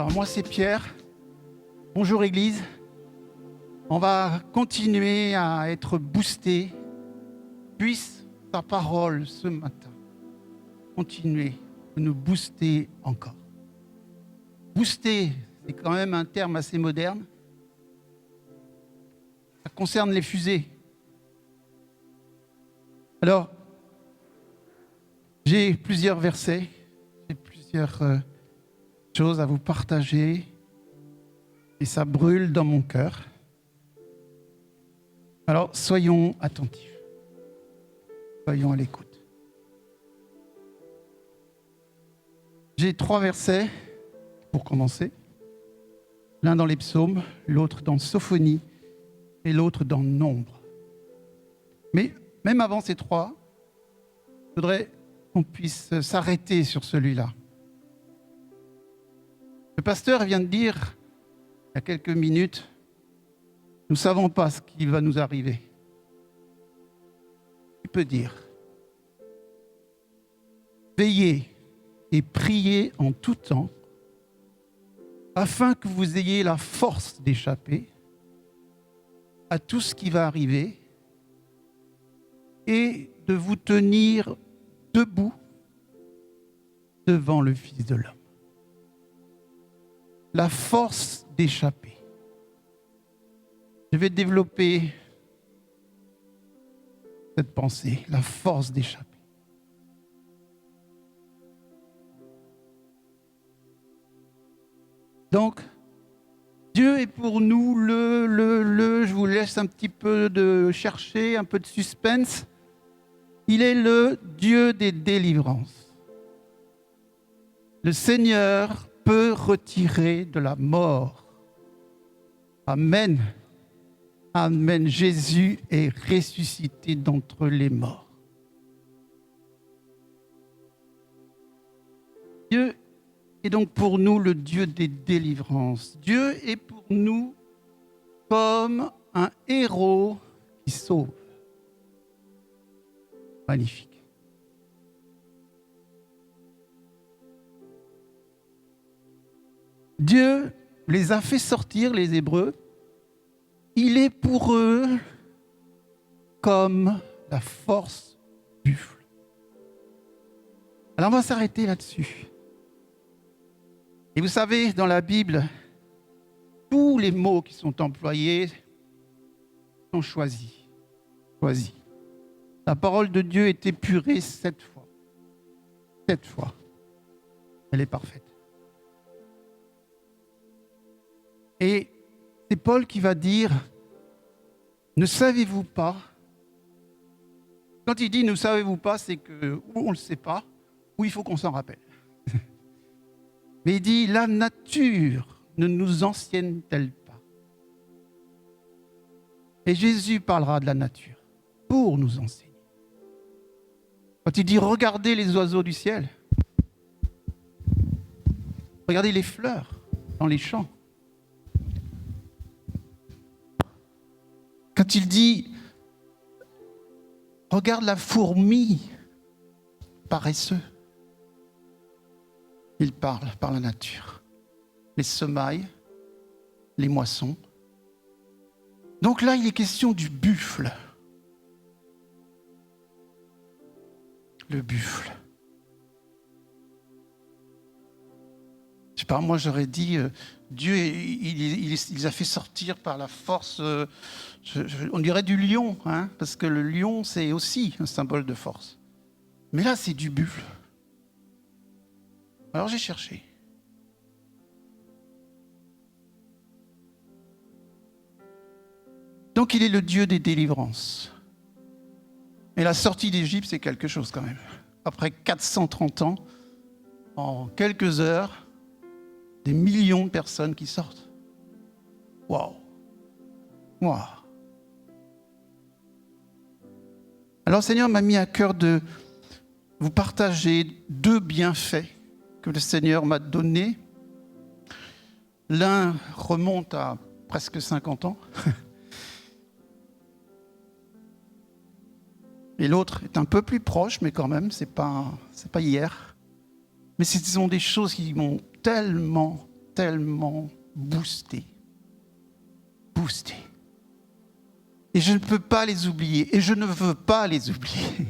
Alors moi c'est Pierre, bonjour Église, on va continuer à être boosté, puisse ta parole ce matin continuer de nous booster encore. Booster, c'est quand même un terme assez moderne, ça concerne les fusées. Alors, j'ai plusieurs versets, j'ai plusieurs choses à vous partager et ça brûle dans mon cœur. Alors, soyons attentifs, soyons à l'écoute. J'ai 3 versets pour commencer, l'un dans les psaumes, l'autre dans Sophonie et l'autre dans Nombre. Mais même avant ces 3, je voudrais qu'on puisse s'arrêter sur celui-là. Le pasteur vient de dire, il y a quelques minutes, nous ne savons pas ce qui va nous arriver. Il peut dire, veillez et priez en tout temps, afin que vous ayez la force d'échapper à tout ce qui va arriver et de vous tenir debout devant le Fils de l'homme. La force d'échapper. Je vais développer cette pensée, la force d'échapper. Donc, Dieu est pour nous je vous laisse un petit peu de chercher, un peu de suspense. Il est le Dieu des délivrances. Le Seigneur peut retirer de la mort. Amen. Amen. Jésus est ressuscité d'entre les morts. Dieu est donc pour nous le Dieu des délivrances. Dieu est pour nous comme un héros qui sauve. Magnifique. Dieu les a fait sortir, les Hébreux. Il est pour eux comme la force du buffle. Alors on va s'arrêter là-dessus. Et vous savez, dans la Bible, tous les mots qui sont employés sont choisis. Choisis. La parole de Dieu est épurée 7 fois. 7 fois. Elle est parfaite. Et c'est Paul qui va dire, ne savez-vous pas? Quand il dit ne savez-vous pas, c'est que ou on ne le sait pas, ou il faut qu'on s'en rappelle. Mais il dit, la nature ne nous ancienne-t-elle pas? Et Jésus parlera de la nature pour nous enseigner. Quand il dit, regardez les oiseaux du ciel, regardez les fleurs dans les champs. Quand il dit, regarde la fourmi, paresseux, il parle par la nature, les semailles, les moissons. Donc là, il est question du buffle. Le buffle. Je sais pas, moi j'aurais dit, Dieu, il les a fait sortir par la force, on dirait du lion, hein, parce que le lion, c'est aussi un symbole de force. Mais là, c'est du buffle. Alors j'ai cherché. Donc il est le Dieu des délivrances. Et la sortie d'Égypte, c'est quelque chose quand même. Après 430 ans, en quelques heures, des millions de personnes qui sortent. Waouh! Waouh! Alors le Seigneur m'a mis à cœur de vous partager 2 bienfaits que le Seigneur m'a donnés. L'un remonte à presque 50 ans. Et l'autre est un peu plus proche, mais quand même, c'est pas hier. Mais ce sont des choses qui m'ont tellement tellement boosté. Boosté. Et je ne peux pas les oublier. Et je ne veux pas les oublier.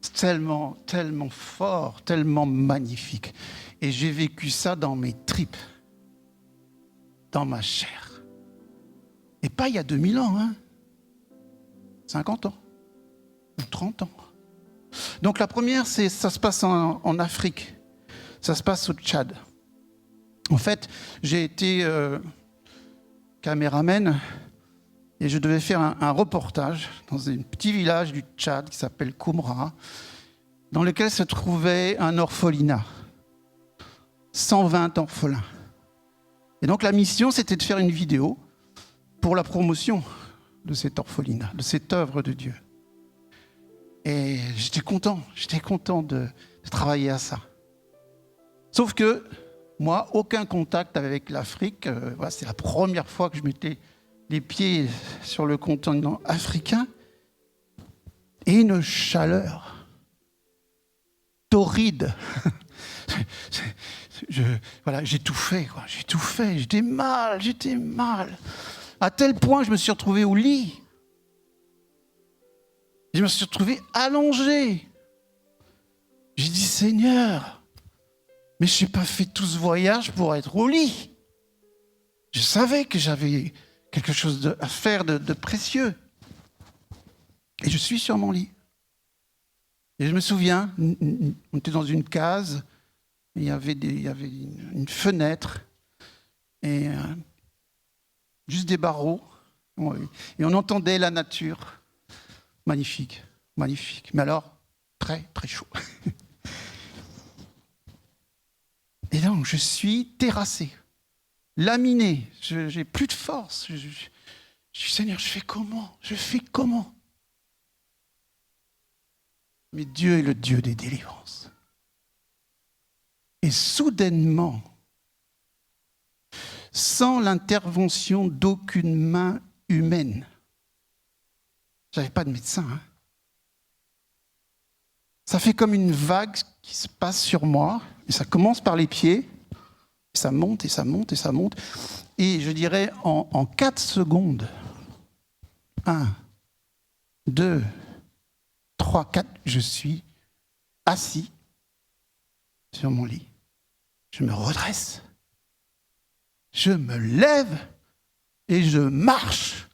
C'est tellement, tellement fort, tellement magnifique. Et j'ai vécu ça dans mes tripes, dans ma chair. Et pas il y a 2000 ans, hein. 50 ans, ou 30 ans. Donc la première, ça se passe en Afrique. Ça se passe au Tchad. En fait, j'ai été caméraman et je devais faire un reportage dans un petit village du Tchad qui s'appelle Koumra, dans lequel se trouvait un orphelinat. 120 orphelins. Et donc la mission, c'était de faire une vidéo pour la promotion de cet orphelinat, de cette œuvre de Dieu. Et j'étais content de travailler à ça. Sauf que moi, aucun contact avec l'Afrique. Voilà, c'est la première fois que je mettais les pieds sur le continent africain. Et une chaleur torride. J'étouffais, j'étais mal. À tel point, je me suis retrouvé au lit. Je me suis retrouvé allongé. J'ai dit, Seigneur, mais je n'ai pas fait tout ce voyage pour être au lit. Je savais que j'avais quelque chose à faire de précieux. Et je suis sur mon lit. Et je me souviens, on était dans une case, il y avait une fenêtre, et juste des barreaux, et on entendait la nature. Magnifique, magnifique. Mais alors, très, très chaud. Et donc, je suis terrassé, laminé. Je n'ai plus de force. Je dis, Seigneur, je fais comment? Mais Dieu est le Dieu des délivrances. Et soudainement, sans l'intervention d'aucune main humaine, je n'avais pas de médecin. Hein. Ça fait comme une vague qui se passe sur moi. Et ça commence par les pieds. Et ça monte, et ça monte, et ça monte. Et je dirais en 4 secondes, 1, 2, 3, 4, je suis assis sur mon lit. Je me redresse. Je me lève et je marche.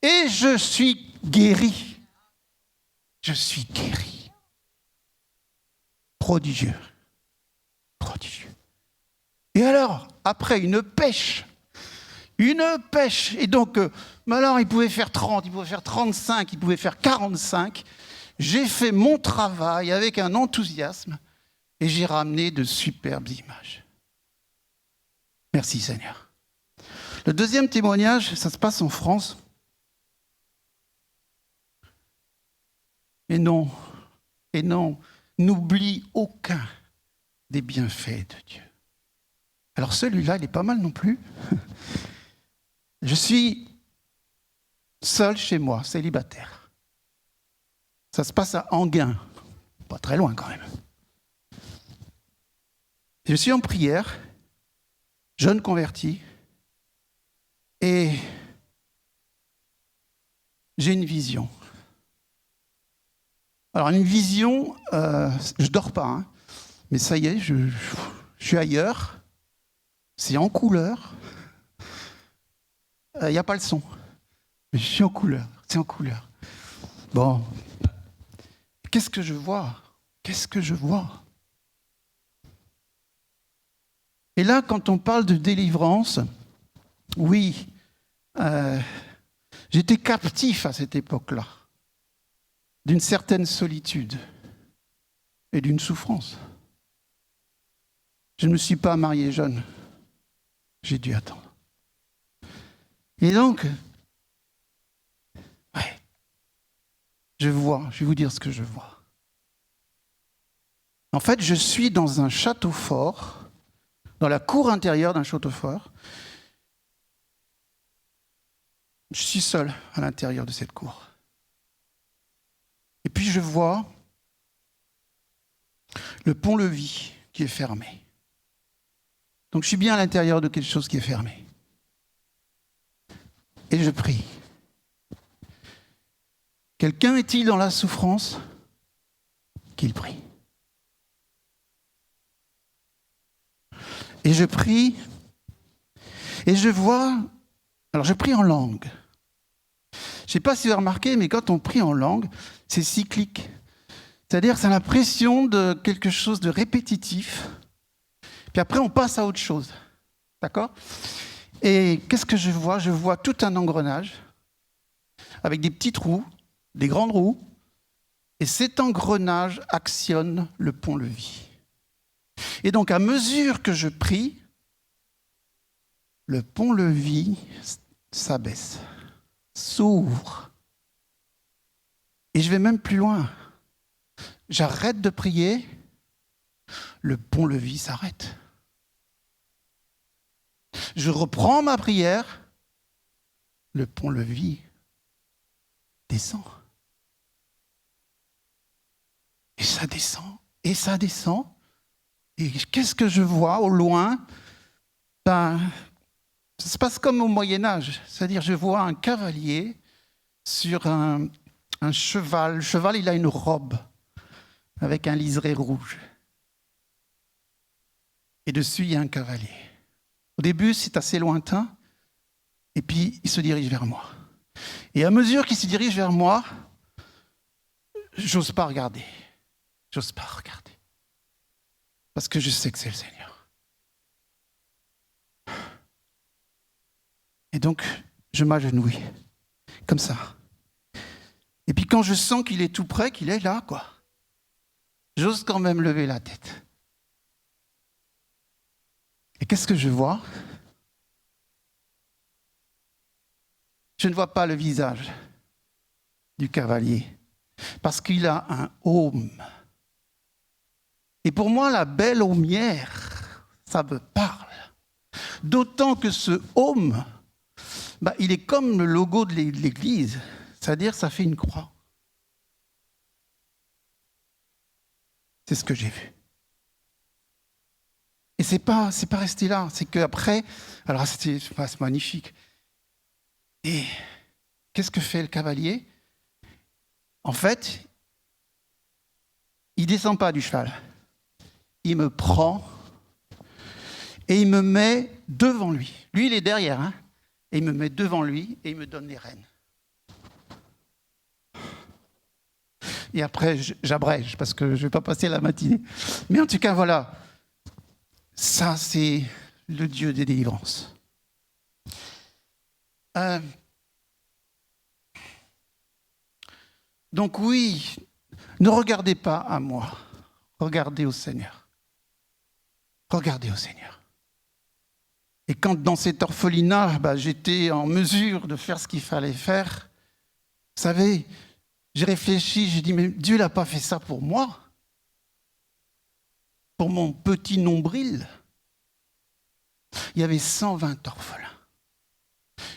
Et je suis guéri. Je suis guéri. Prodigieux. Prodigieux. Et alors, après une pêche. Et donc, alors il pouvait faire 30, il pouvait faire 35, il pouvait faire 45. J'ai fait mon travail avec un enthousiasme et j'ai ramené de superbes images. Merci Seigneur. Le deuxième témoignage, ça se passe en France. Et non, n'oublie aucun des bienfaits de Dieu. Alors celui-là, il est pas mal non plus. Je suis seul chez moi, célibataire. Ça se passe à Enghien, pas très loin quand même. Je suis en prière, jeune converti, et j'ai une vision. Alors une vision, je dors pas, hein, mais ça y est, je suis ailleurs, c'est en couleur, il n'y a pas le son, mais je suis en couleur, c'est en couleur. Bon, qu'est-ce que je vois? Et là, quand on parle de délivrance, oui, j'étais captif à cette époque-là, d'une certaine solitude et d'une souffrance. Je ne me suis pas marié jeune, j'ai dû attendre. Et donc, je vais vous dire ce que je vois. En fait, je suis dans un château fort, dans la cour intérieure d'un château fort. Je suis seul à l'intérieur de cette cour. Et puis je vois le pont-levis qui est fermé. Donc je suis bien à l'intérieur de quelque chose qui est fermé. Et je prie. Quelqu'un est-il dans la souffrance? Qu'il prie. Et je prie, et je vois, alors je prie en langue. Je ne sais pas si vous avez remarqué, mais quand on prie en langue, c'est cyclique. C'est-à-dire, c'est l'impression de quelque chose de répétitif, puis après on passe à autre chose. D'accord? Et qu'est-ce que je vois? Je vois tout un engrenage, avec des petites roues, des grandes roues, et cet engrenage actionne le pont-levis. Et donc, à mesure que je prie, le pont-levis s'abaisse, s'ouvre. Et je vais même plus loin. J'arrête de prier, le pont-levis s'arrête. Je reprends ma prière, le pont-levis descend. Et ça descend, et ça descend. Et qu'est-ce que je vois au loin? Ça se passe comme au Moyen-Âge. C'est-à-dire, je vois un cavalier sur un cheval. Le cheval, il a une robe avec un liseré rouge. Et dessus, il y a un cavalier. Au début, c'est assez lointain. Et puis, il se dirige vers moi. Et à mesure qu'il se dirige vers moi, j'ose pas regarder. J'ose pas regarder. Parce que je sais que c'est le Seigneur. Et donc, je m'agenouille, comme ça. Et puis quand je sens qu'il est tout près, qu'il est là, quoi, j'ose quand même lever la tête. Et qu'est-ce que je vois? Je ne vois pas le visage du cavalier, parce qu'il a un aume. Et pour moi, la belle aumière, ça me parle. D'autant que ce aume, il est comme le logo de l'Église, c'est-à-dire ça fait une croix. C'est ce que j'ai vu. Et c'est pas resté là, c'est qu'après, alors c'est magnifique. Et qu'est-ce que fait le cavalier? En fait, il ne descend pas du cheval. Il me prend et il me met devant lui. Lui, il est derrière, hein, et il me met devant lui et il me donne les rênes. Et après, j'abrège parce que je ne vais pas passer la matinée. Mais en tout cas, voilà. Ça, c'est le Dieu des délivrances. Donc oui, ne regardez pas à moi. Regardez au Seigneur. Regardez au Seigneur. Et quand dans cet orphelinat, j'étais en mesure de faire ce qu'il fallait faire, vous savez, j'ai réfléchi, j'ai dit, mais Dieu n'a pas fait ça pour moi, pour mon petit nombril. Il y avait 120 orphelins.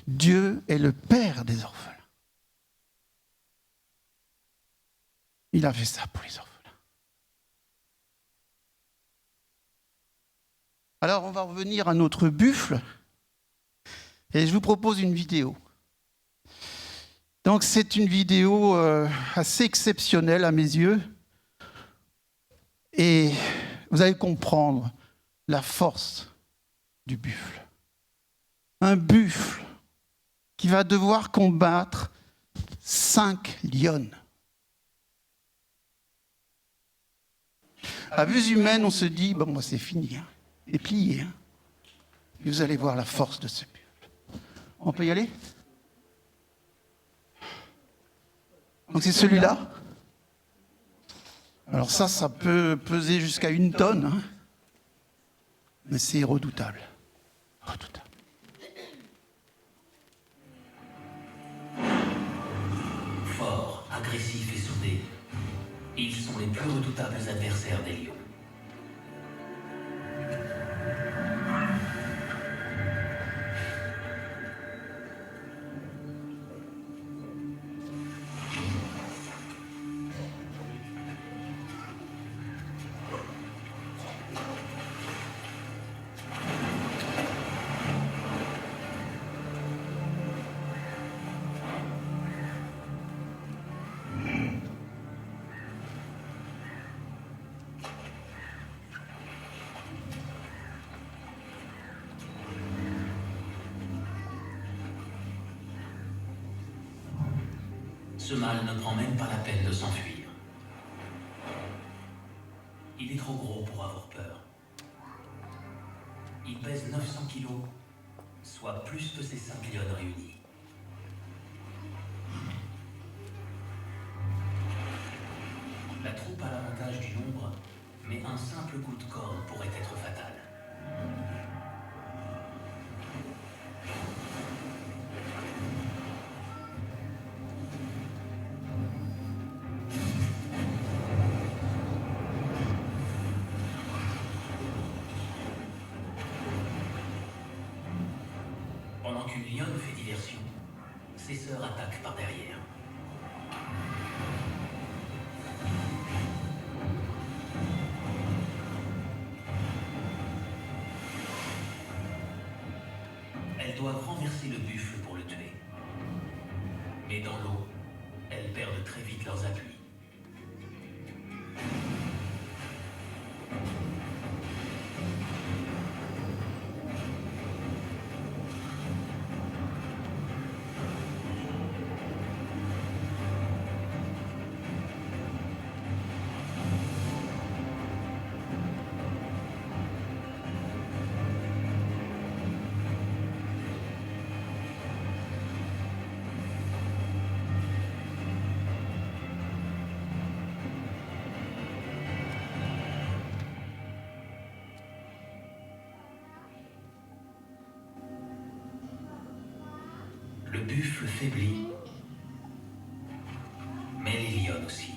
Dieu est le Père des orphelins. Il a fait ça pour les orphelins. Alors, on va revenir à notre buffle. Et je vous propose une vidéo. Donc, c'est une vidéo assez exceptionnelle à mes yeux. Et vous allez comprendre la force du buffle. Un buffle qui va devoir combattre 5 lionnes. À vue humaine, on se dit, c'est fini, hein. C'est plié. Hein. Et vous allez voir la force de ce buffle. On peut y aller? Donc c'est celui-là. Alors ça peut peser jusqu'à 1 tonne. Hein. Mais c'est redoutable. Redoutable. Forts, agressifs et soudés, ils sont les plus redoutables adversaires des lions. Ce mâle ne prend même pas la peine de s'enfuir. Il est trop gros pour avoir peur. Il pèse 900 kilos, soit plus que ses 5 lionnes réunies. La troupe a l'avantage du nombre, mais un simple coup de corne pourrait être fatal. Pendant qu'une lionne fait diversion, ses sœurs attaquent par derrière. Elles doivent renverser le buffle pour le tuer. Mais dans l'eau, elles perdent très vite leurs appuis. Le buffle faiblit, mais les lionnes aussi.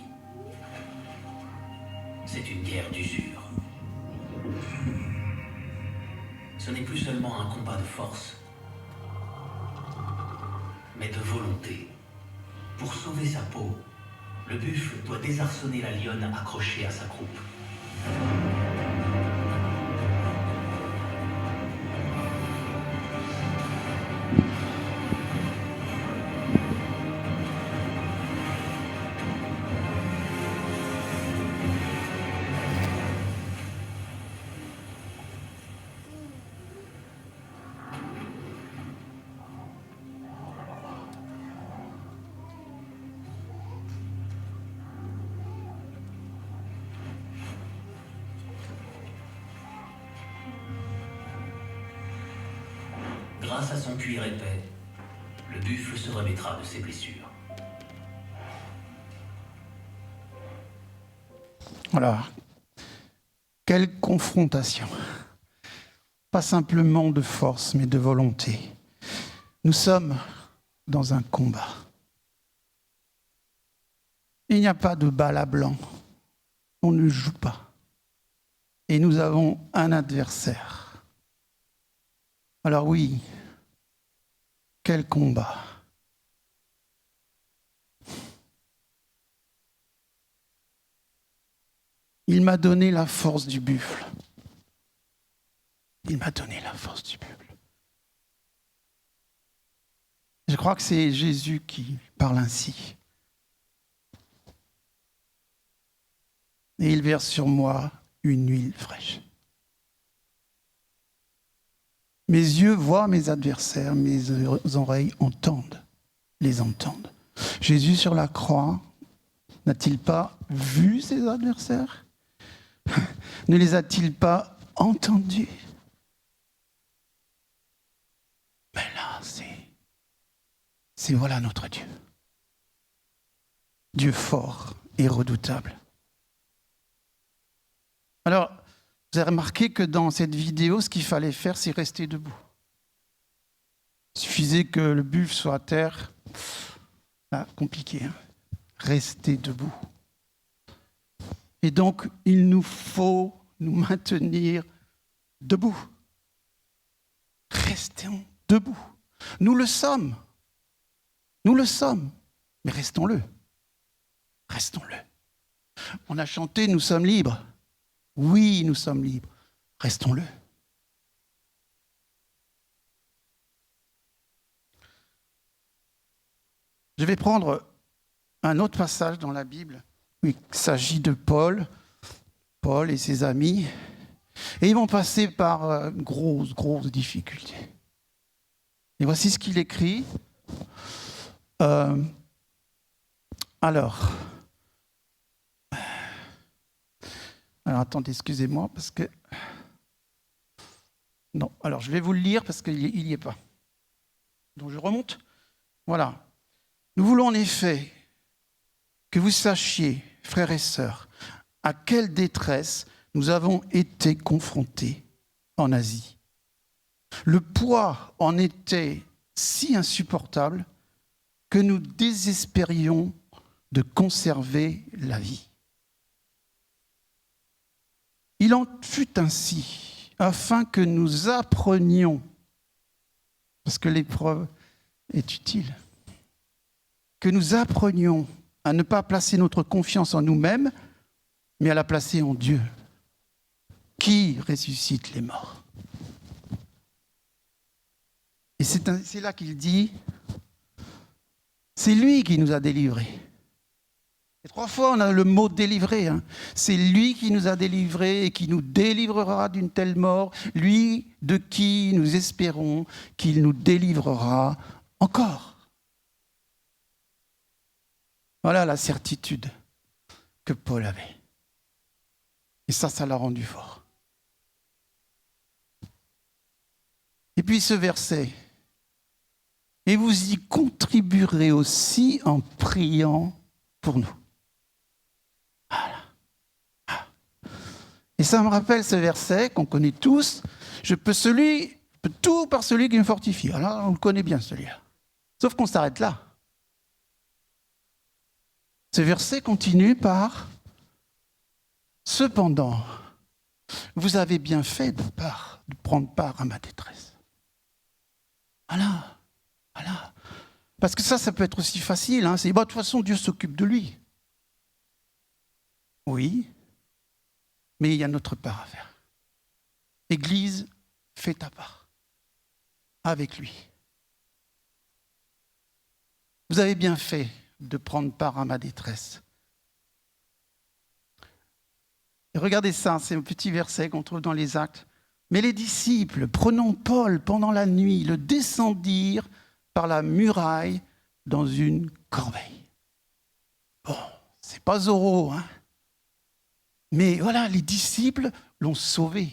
C'est une guerre d'usure. Ce n'est plus seulement un combat de force, mais de volonté. Pour sauver sa peau, le buffle doit désarçonner la lionne accrochée à sa croupe. Grâce à son cuir épais, le buffle se remettra de ses blessures. Voilà. Quelle confrontation. Pas simplement de force, mais de volonté. Nous sommes dans un combat. Il n'y a pas de balle à blanc. On ne joue pas. Et nous avons un adversaire. Alors oui, quel combat. Il m'a donné la force du buffle. Il m'a donné la force du buffle. Je crois que c'est Jésus qui parle ainsi. Et il verse sur moi une huile fraîche. Mes yeux voient mes adversaires, mes oreilles les entendent. Jésus sur la croix, n'a-t-il pas vu ses adversaires? Ne les a-t-il pas entendus? Mais là, c'est voilà notre Dieu. Dieu fort et redoutable. Alors, vous avez remarqué que dans cette vidéo, ce qu'il fallait faire, c'est rester debout. Il suffisait que le buffle soit à terre. Ah, compliqué, hein? Rester debout. Et donc, il nous faut nous maintenir debout. Restons debout. Nous le sommes. Nous le sommes. Mais restons-le. Restons-le. On a chanté « Nous sommes libres ». Oui, nous sommes libres. Restons-le. Je vais prendre un autre passage dans la Bible où il s'agit de Paul et ses amis. Et ils vont passer par grosses difficultés. Et voici ce qu'il écrit. Alors, attendez, excusez-moi, parce que... Non, alors je vais vous le lire parce qu'il n'y est pas. Donc je remonte. Voilà. Nous voulons en effet que vous sachiez, frères et sœurs, à quelle détresse nous avons été confrontés en Asie. Le poids en était si insupportable que nous désespérions de conserver la vie. Il en fut ainsi, afin que nous apprenions, parce que l'épreuve est utile, que nous apprenions à ne pas placer notre confiance en nous-mêmes, mais à la placer en Dieu, qui ressuscite les morts. Et c'est là qu'il dit, c'est lui qui nous a délivrés. Et 3 fois, on a le mot délivré. C'est lui qui nous a délivrés et qui nous délivrera d'une telle mort. Lui de qui nous espérons qu'il nous délivrera encore. Voilà la certitude que Paul avait. Et ça l'a rendu fort. Et puis ce verset. Et vous y contribuerez aussi en priant pour nous. Voilà. Et ça me rappelle ce verset qu'on connaît tous. Je peux tout par celui qui me fortifie. Alors on le connaît bien celui-là. Sauf qu'on s'arrête là. Ce verset continue par « Cependant, vous avez bien fait de prendre part à ma détresse. » Voilà. Parce que ça peut être aussi facile. C'est, de toute façon, Dieu s'occupe de lui. Oui, mais il y a notre part à faire. Église, fais ta part avec lui. Vous avez bien fait de prendre part à ma détresse. Et regardez ça, c'est un petit verset qu'on trouve dans les Actes. Mais les disciples, prenant Paul pendant la nuit, le descendirent par la muraille dans une corbeille. Bon, c'est pas Zorro, mais voilà, les disciples l'ont sauvé.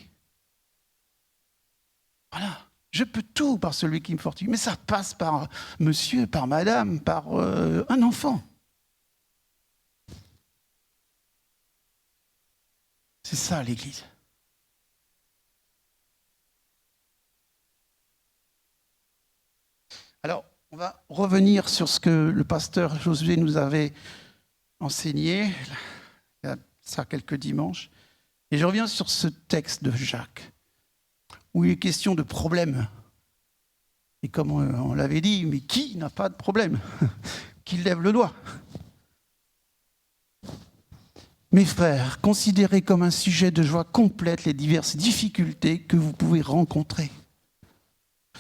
Voilà, je peux tout par celui qui me fortifie, mais ça passe par monsieur, par madame, par un enfant. C'est ça l'Église. Alors, on va revenir sur ce que le pasteur Josué nous avait enseigné, il y a ça quelques dimanches. Et je reviens sur ce texte de Jacques, où il est question de problème. Et comme on l'avait dit, mais qui n'a pas de problème? Qui lève le doigt? Mes frères, considérez comme un sujet de joie complète les diverses difficultés que vous pouvez rencontrer.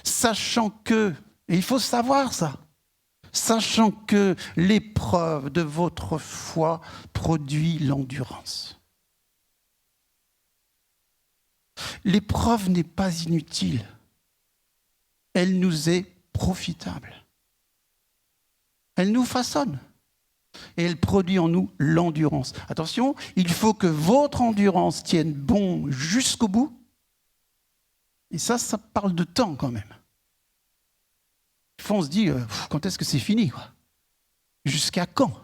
Sachant que, et il faut savoir ça, sachant que l'épreuve de votre foi produit l'endurance. L'épreuve n'est pas inutile, elle nous est profitable. Elle nous façonne. Et elle produit en nous l'endurance. Attention, il faut que votre endurance tienne bon jusqu'au bout. Et ça parle de temps quand même. Des fois, on se dit, quand est-ce que c'est fini, quoi? Jusqu'à quand?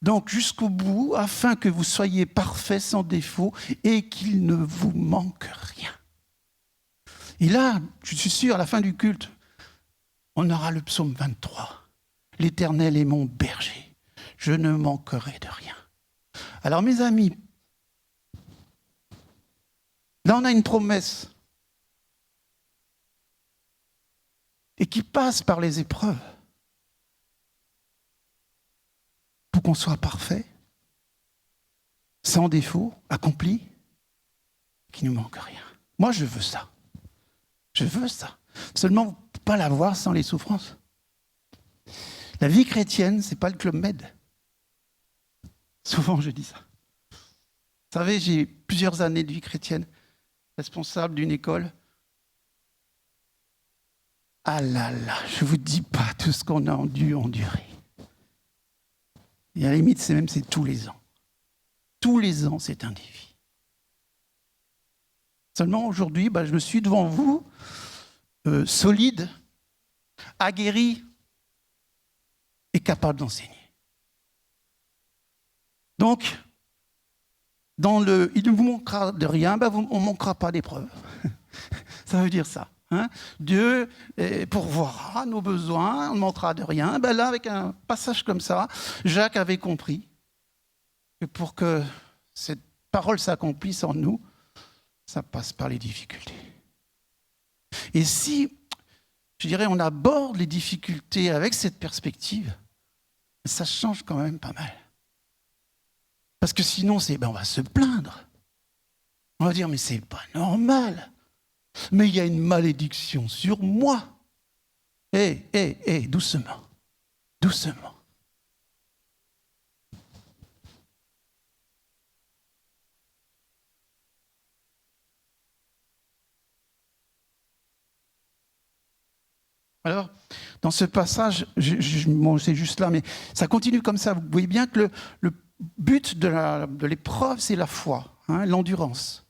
Donc, jusqu'au bout, afin que vous soyez parfaits sans défaut et qu'il ne vous manque rien. Et là, je suis sûr, à la fin du culte, on aura le psaume 23. L'Éternel est mon berger, je ne manquerai de rien. Alors mes amis, là on a une promesse et qui passe par les épreuves pour qu'on soit parfait, sans défaut, accompli, qu'il ne nous manque rien. Moi je veux ça. Je veux ça. Seulement, vous ne pouvez pas l'avoir sans les souffrances. La vie chrétienne, ce n'est pas le Club Med. Souvent, je dis ça. Vous savez, j'ai plusieurs années de vie chrétienne, responsable d'une école. Ah là là, je ne vous dis pas tout ce qu'on a dû endurer. Et à la limite, c'est tous les ans. Tous les ans, c'est un défi. Seulement aujourd'hui, je me suis devant vous, solide, aguerri et capable d'enseigner. Donc, il ne vous manquera de rien, on ne manquera pas d'épreuves. Ça veut dire ça. Hein? Dieu pourvoira nos besoins, on ne manquera de rien. Là, avec un passage comme ça, Jacques avait compris que pour que cette parole s'accomplisse en nous, ça passe par les difficultés. Et si, je dirais, on aborde les difficultés avec cette perspective, ça change quand même pas mal. Parce que sinon, on va se plaindre. On va dire, mais c'est pas normal. Mais il y a une malédiction sur moi. Doucement. Doucement. Alors, dans ce passage, c'est juste là, mais ça continue comme ça. Vous voyez bien que le but de l'épreuve, c'est la foi, hein, l'endurance.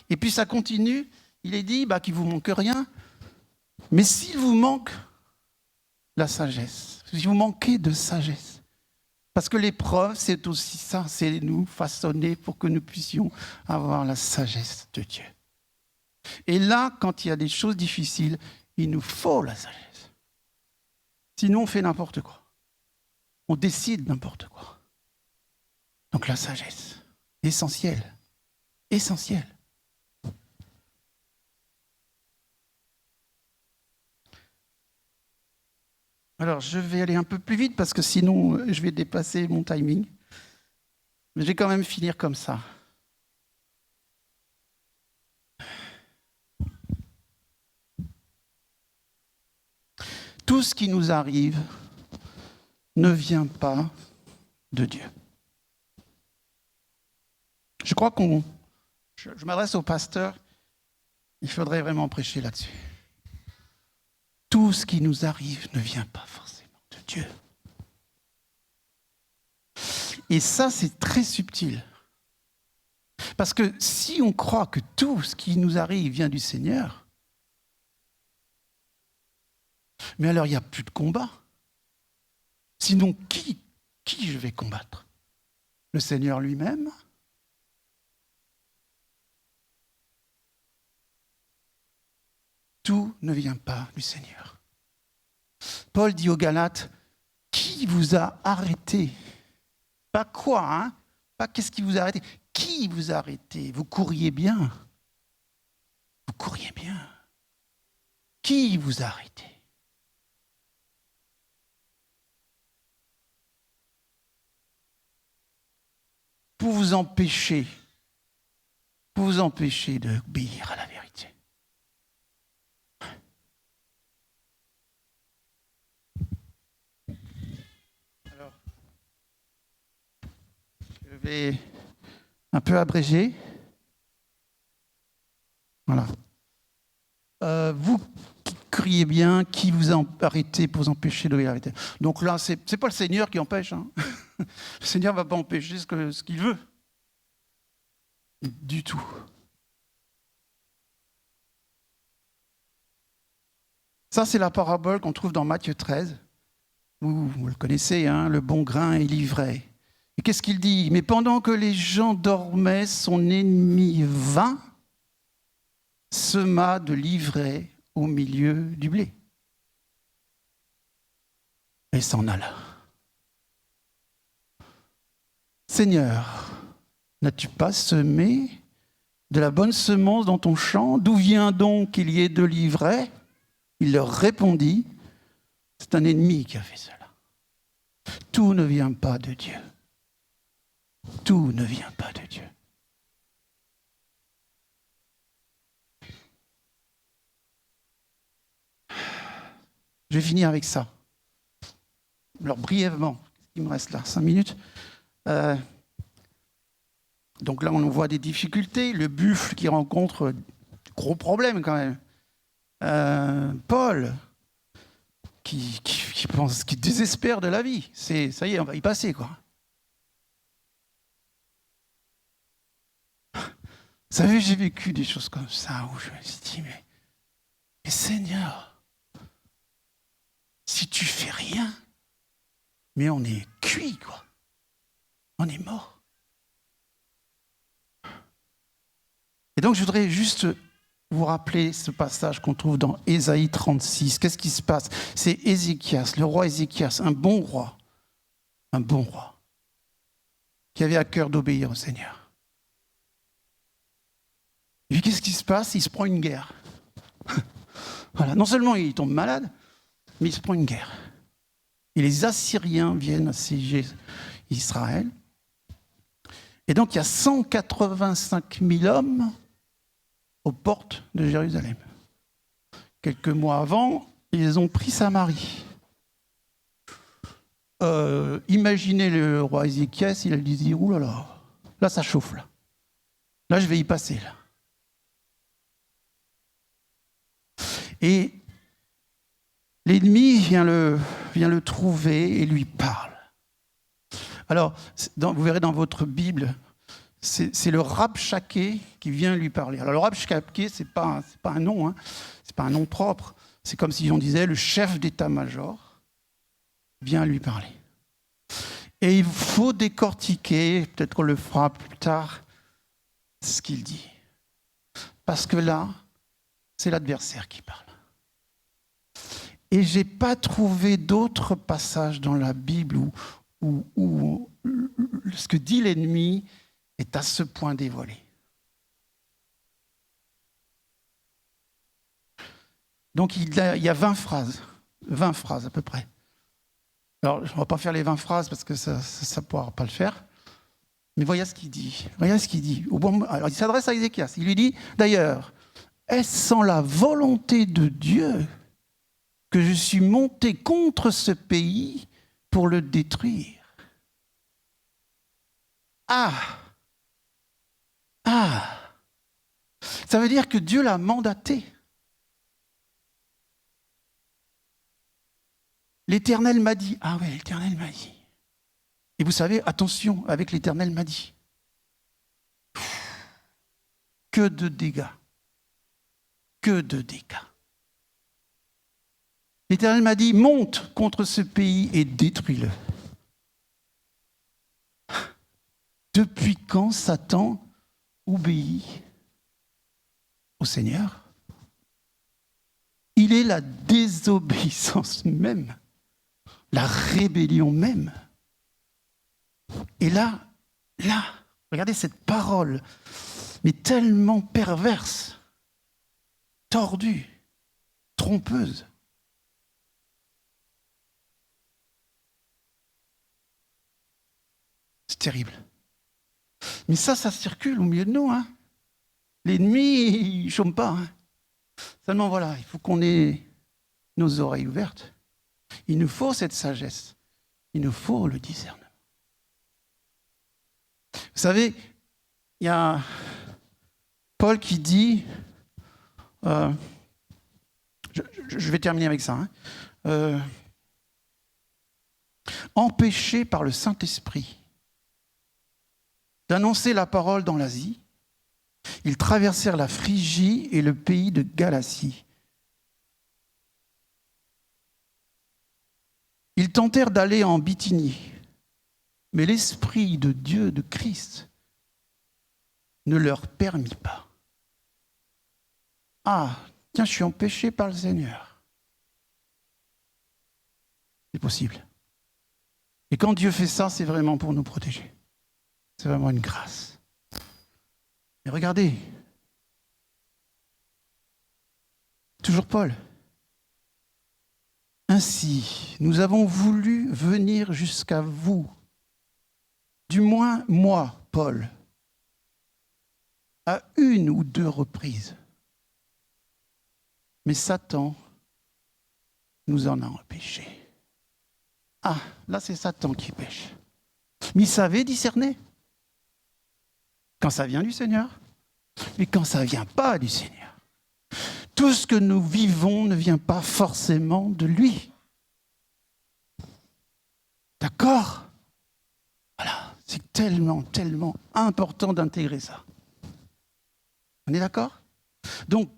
Et puis ça continue, il est dit qu'il ne vous manque rien, mais s'il vous manque la sagesse, si vous manquez de sagesse, parce que l'épreuve, c'est aussi ça, c'est nous façonner pour que nous puissions avoir la sagesse de Dieu. Et là, quand il y a des choses difficiles, il nous faut la sagesse. Sinon, on fait n'importe quoi. On décide n'importe quoi. Donc la sagesse, essentielle. Essentielle. Alors, je vais aller un peu plus vite parce que sinon, je vais dépasser mon timing. Mais je vais quand même finir comme ça. Tout ce qui nous arrive ne vient pas de Dieu. Je crois je m'adresse au pasteur, il faudrait vraiment prêcher là-dessus. Tout ce qui nous arrive ne vient pas forcément de Dieu. Et ça, c'est très subtil. Parce que si on croit que tout ce qui nous arrive vient du Seigneur, mais alors il n'y a plus de combat. Sinon, qui je vais combattre? Le Seigneur lui-même? Tout ne vient pas du Seigneur. Paul dit aux Galates, qui vous a arrêté? Pas quoi, hein? Pas qu'est-ce qui vous a arrêté? Qui vous a arrêté? Vous courriez bien. Vous courriez bien. Qui vous a arrêté? Pour vous empêcher d'obéir à la vérité. Alors, je vais un peu abréger. Voilà. Vous qui criez bien, qui vous a arrêté pour vous empêcher d'obéir à la vérité? Donc là, c'est pas le Seigneur qui empêche. Hein. Le Seigneur ne va pas empêcher ce qu'il veut. Du tout. Ça, c'est la parabole qu'on trouve dans Matthieu 13. Vous le connaissez, hein, le bon grain et l'ivraie. Et qu'est-ce qu'il dit? Mais pendant que les gens dormaient, son ennemi vint, sema de l'ivraie au milieu du blé. Et s'en alla. Seigneur, n'as-tu pas semé de la bonne semence dans ton champ? D'où vient donc qu'il y ait de l'ivraie? Il leur répondit, c'est un ennemi qui a fait cela. Tout ne vient pas de Dieu. Tout ne vient pas de Dieu. Je vais finir avec ça. Alors brièvement, il me reste là 5 minutes. Donc là, on voit des difficultés. Le buffle qui rencontre de gros problèmes quand même. Paul, qui désespèrent de la vie. Ça y est, on va y passer, quoi. Vous savez, j'ai vécu des choses comme ça où je me suis dit, mais Seigneur, si tu fais rien, mais on est cuit, quoi. On est mort. Et donc, je voudrais juste vous rappeler ce passage qu'on trouve dans Ésaïe 36. Qu'est-ce qui se passe? C'est Ézéchias, le roi Ézéchias, un bon roi, qui avait à cœur d'obéir au Seigneur. Et puis, qu'est-ce qui se passe? Il se prend une guerre. Voilà. Non seulement il tombe malade, mais il se prend une guerre. Et les Assyriens viennent assiéger Israël. Et donc, il y a 185 000 hommes aux portes de Jérusalem. Quelques mois avant, ils ont pris Samarie. Imaginez le roi Ézéchias, il a dit, ouh là ça chauffe, là. Là, je vais y passer, là. Et l'ennemi vient le trouver et lui parle. Alors, vous verrez dans votre Bible, c'est le Rabshakeh qui vient lui parler. Alors, le Rabshakeh, c'est pas un nom, hein, c'est pas un nom propre. C'est comme si on disait le chef d'état-major vient lui parler. Et il faut décortiquer, peut-être qu'on le fera plus tard, ce qu'il dit. Parce que là, c'est l'adversaire qui parle. Et je n'ai pas trouvé d'autres passages dans la Bible où ce que dit l'ennemi est à ce point dévoilé. Donc il y a 20 phrases à peu près. Alors, on ne va pas faire les 20 phrases parce que ça ne pourra pas le faire. Mais voyez ce qu'il dit. Alors, il s'adresse à Ézéchias. Il lui dit, d'ailleurs, est-ce sans la volonté de Dieu que je suis monté contre ce pays pour le détruire? Ça veut dire que Dieu l'a mandaté. L'Éternel m'a dit. Ah ouais, l'Éternel m'a dit. Et vous savez, attention, avec l'Éternel m'a dit. Que de dégâts. Que de dégâts. L'Éternel m'a dit, monte contre ce pays et détruis-le. Depuis quand Satan obéit au Seigneur? Il est la désobéissance même, la rébellion même. Et là, regardez cette parole, mais tellement perverse, tordue, trompeuse. C'est terrible. Mais ça circule au milieu de nous. Hein. L'ennemi, il ne chôme pas. Hein. Seulement voilà, il faut qu'on ait nos oreilles ouvertes. Il nous faut cette sagesse. Il nous faut le discernement. Vous savez, il y a Paul qui dit, je vais terminer avec ça, hein, empêché par le Saint-Esprit d'annoncer la parole dans l'Asie, ils traversèrent la Phrygie et le pays de Galatie. Ils tentèrent d'aller en Bithynie, mais l'Esprit de Dieu, de Christ, ne leur permit pas. Ah, tiens, je suis empêché par le Seigneur. C'est possible. Et quand Dieu fait ça, c'est vraiment pour nous protéger. C'est vraiment une grâce. Mais regardez, toujours Paul. Ainsi, nous avons voulu venir jusqu'à vous, du moins moi, Paul, à 1 ou 2 reprises. Mais Satan nous en a empêchés. Ah, là c'est Satan qui pêche. Mais il savait discerner. Quand ça vient du Seigneur, et quand ça ne vient pas du Seigneur. Tout ce que nous vivons ne vient pas forcément de lui. D'accord? Voilà, c'est tellement, tellement important d'intégrer ça. On est d'accord? Donc,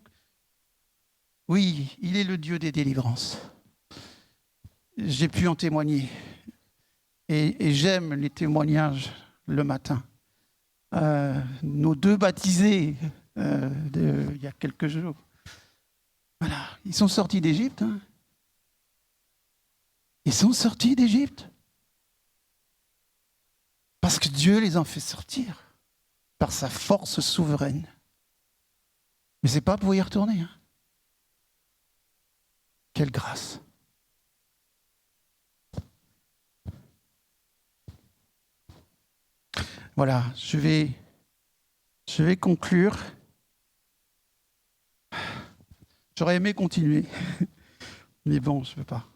oui, il est le Dieu des délivrances. J'ai pu en témoigner. Et j'aime les témoignages le matin. Nos deux baptisés il y a quelques jours, voilà, ils sont sortis d'Égypte. Hein. Ils sont sortis d'Égypte. Parce que Dieu les en fait sortir par sa force souveraine. Mais ce n'est pas pour y retourner. Hein. Quelle grâce. Voilà, je vais conclure. J'aurais aimé continuer, mais bon, je ne peux pas.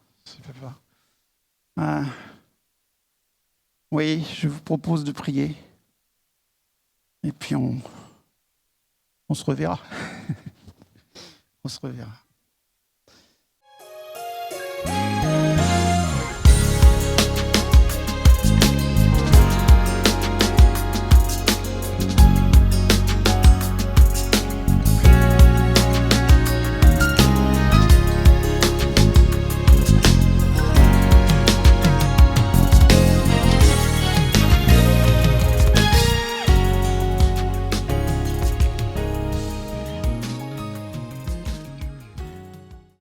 Oui, je vous propose de prier. Et puis on se reverra. On se reverra.